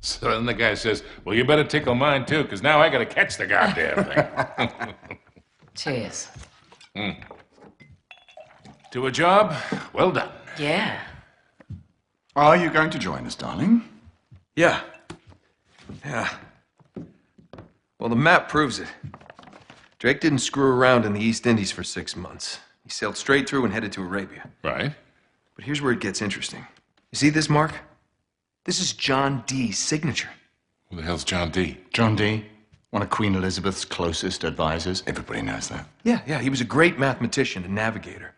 So then the guy says, well, you better tickle mine too, because now I gotta catch the goddamn thing. Cheers. To a job, well done. Yeah. Are you going to join us, darling? Yeah. Yeah. Well, the map proves it. Drake didn't screw around in the East Indies for 6 months. He sailed straight through and headed to Arabia. Right. But here's where it gets interesting. You see this mark? This is John Dee's signature. Who the hell's John Dee? John Dee, one of Queen Elizabeth's closest advisors. Everybody knows that. Yeah, he was a great mathematician and navigator.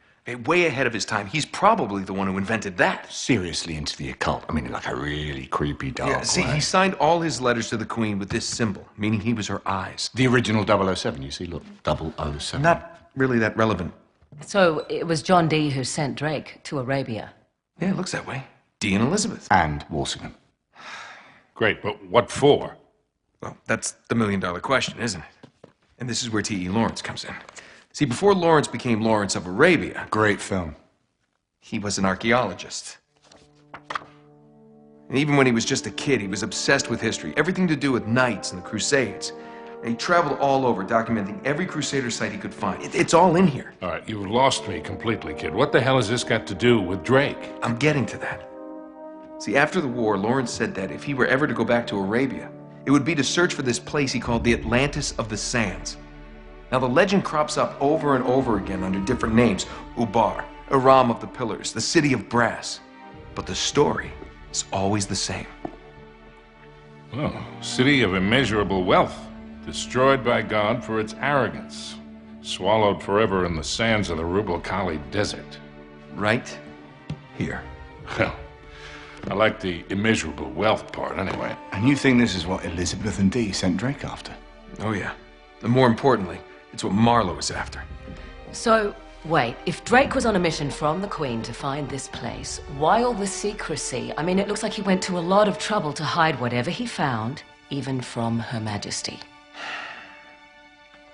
Way ahead of his time. He's probably the one who invented that. Seriously into the occult. I mean, like a really creepy dark Yeah, see, way. he signed all his letters to the Queen with this symbol, meaning he was her eyes. The original 007, you see, look, 007. Not really that relevant. So it was John Dee who sent Drake to Arabia. Yeah, it looks that way. Dee and Elizabeth. And Walsingham. Great, but what for? Well, that's the million-dollar question, isn't it? And this is where T.E. Lawrence comes in. See, before Lawrence became Lawrence of Arabia, Great film. he was an archaeologist. And even when he was just a kid, he was obsessed with history, everything to do with knights and the Crusades. And he traveled all over, documenting every Crusader site he could find. It's all in here. All right, you've lost me completely, kid. What the hell has this got to do with Drake? I'm getting to that. See, after the war, Lawrence said that if he were ever to go back to Arabia, it would be to search for this place he called the Atlantis of the Sands. Now, the legend crops up over and over again under different names. Ubar, Aram of the Pillars, the City of Brass. But the story is always the same. Oh, city of immeasurable wealth, destroyed by God for its arrogance, swallowed forever in the sands of the Rubel Khali Desert. Right here. Well, I like the immeasurable wealth part anyway. And you think this is what Elizabeth and Dee sent Drake after? Oh, yeah. And more importantly, it's what Marlowe is after. So, wait, if Drake was on a mission from the Queen to find this place, why all the secrecy? I mean, it looks like he went to a lot of trouble to hide whatever he found, even from Her Majesty.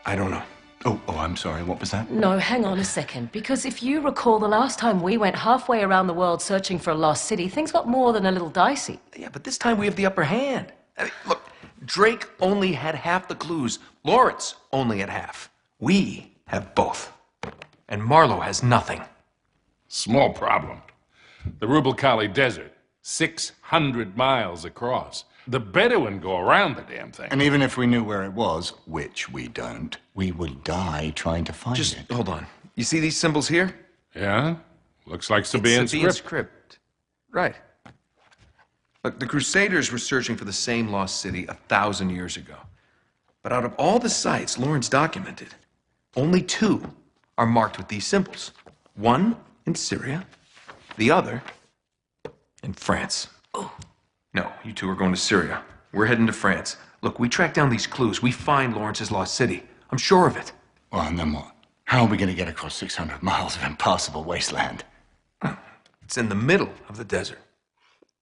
I don't know. Oh, I'm sorry, what was that? No, hang on a second. Because if you recall, the last time we went halfway around the world searching for a lost city, things got more than a little dicey. Yeah, but this time we have the upper hand. I mean, look, Drake only had half the clues. Lawrence only had half. We have both. And Marlowe has nothing. Small problem. The Rubel Khali Desert, 600 miles across. The Bedouin go around the damn thing. And even if we knew where it was, which we don't, we would die trying to find Just it. hold on. You see these symbols here? Yeah? Looks like Sabaean Sabaean script. script. Right. Look, the Crusaders were searching for the same lost city 1,000 years ago. But out of all the sites Lawrence documented, only 2 are marked with these symbols. One in Syria, the other in France. Oh. No, you 2 are going to Syria. We're heading to France. Look, we track down these clues. We find Lawrence's lost city. I'm sure of it. Well, and then what? How are we going to get across 600 miles of impassable wasteland? It's in the middle of the desert.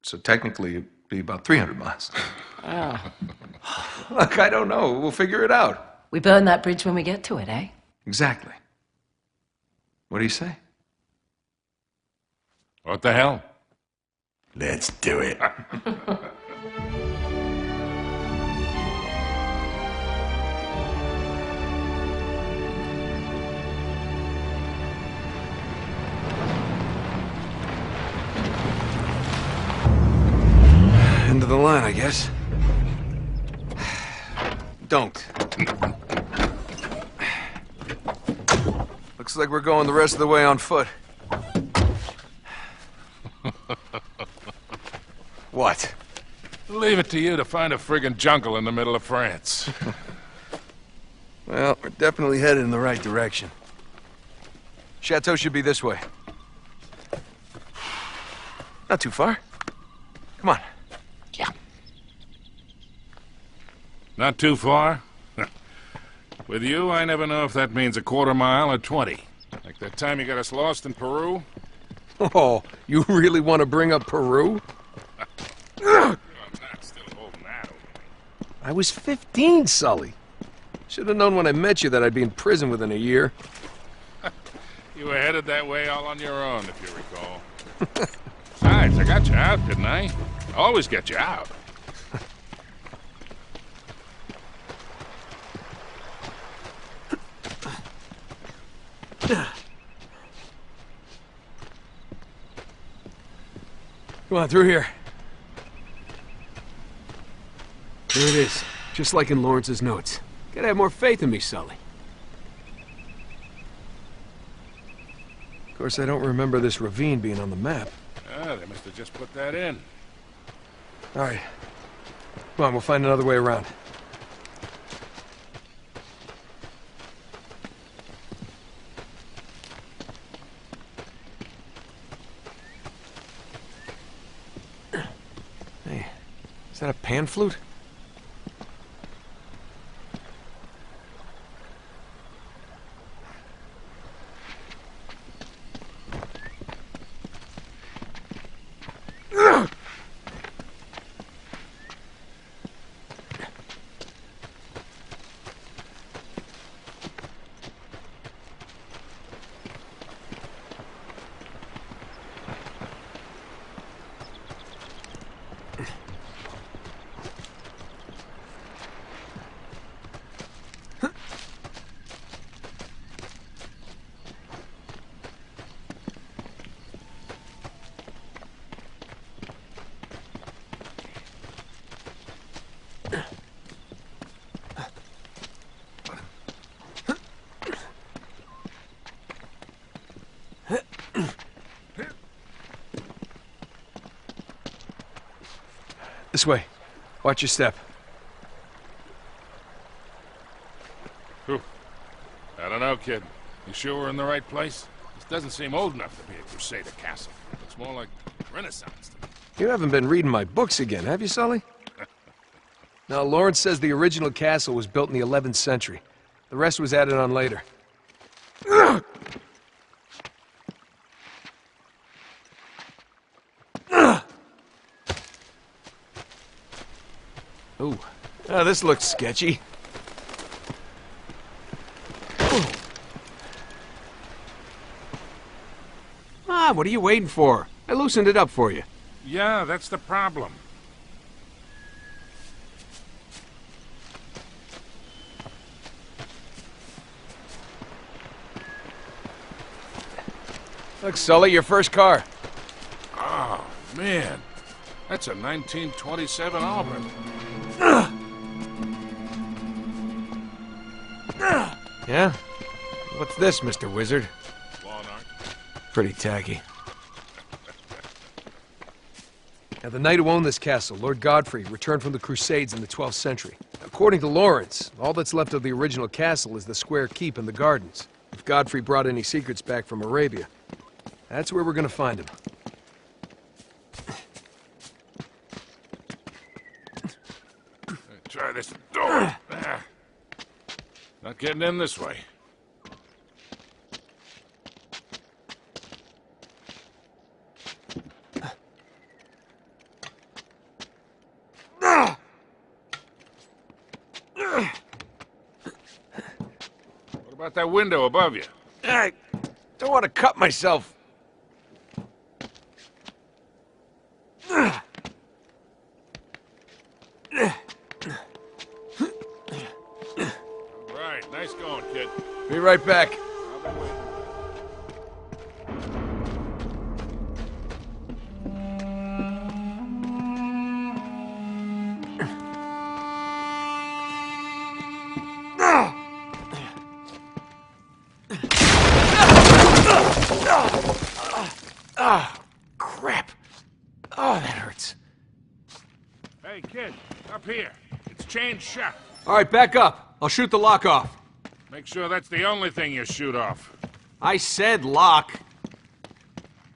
So technically, it'd be about 300 miles. Look, I don't know. We'll figure it out. We burn that bridge when we get to it, eh? Exactly. What do you say? What the hell? Let's do it. End of the line, I guess. Don't. Looks like we're going the rest of the way on foot. What? Leave it to you to find a friggin' jungle in the middle of France. Well, we're definitely headed in the right direction. Chateau should be this way. Not too far. Come on. Yeah. Not too far? With you, I never know if that means a quarter mile or 20. Like that time you got us lost in Peru? Oh, you really want to bring up Peru? I'm not still holding that over me. I was 15, Sully. Should have known when I met you that I'd be in prison within a year. You were headed that way all on your own, if you recall. Besides, I got you out, didn't I? Always get you out. Come on, through here. There it is. Just like in Lawrence's notes. Gotta have more faith in me, Sully. Of course, I don't remember this ravine being on the map. Ah, they must have just put that in. All right. Come on, we'll find another way around. Hey, is that a pan flute? This way. Watch your step. Whew. I don't know, kid. You sure we're in the right place? This doesn't seem old enough to be a Crusader castle. Looks more like Renaissance to me. You haven't been reading my books again, have you, Sully? Now, Lawrence says the original castle was built in the 11th century. The rest was added on later. Ooh. Oh, this looks sketchy. Ah, what are you waiting for? I loosened it up for you. Yeah, that's the problem. Look, Sully, your first car. Oh, man. That's a 1927 Auburn. Yeah? What's this, Mr. Wizard? Lawn art. Pretty tacky. Now, the knight who owned this castle, Lord Godfrey, returned from the Crusades in the 12th century. According to Lawrence, all that's left of the original castle is the square keep and the gardens. If Godfrey brought any secrets back from Arabia, that's where we're gonna find him. Try this door. Ah. Not getting in this way. What about that window above you? I don't want to cut myself. Right, nice going, kid. Be right back. I'll be waiting. Ah, crap. Oh, that hurts. Hey, kid, up here. It's chained shut. All right, back up. I'll shoot the lock off. Make sure that's the only thing you shoot off. I said lock.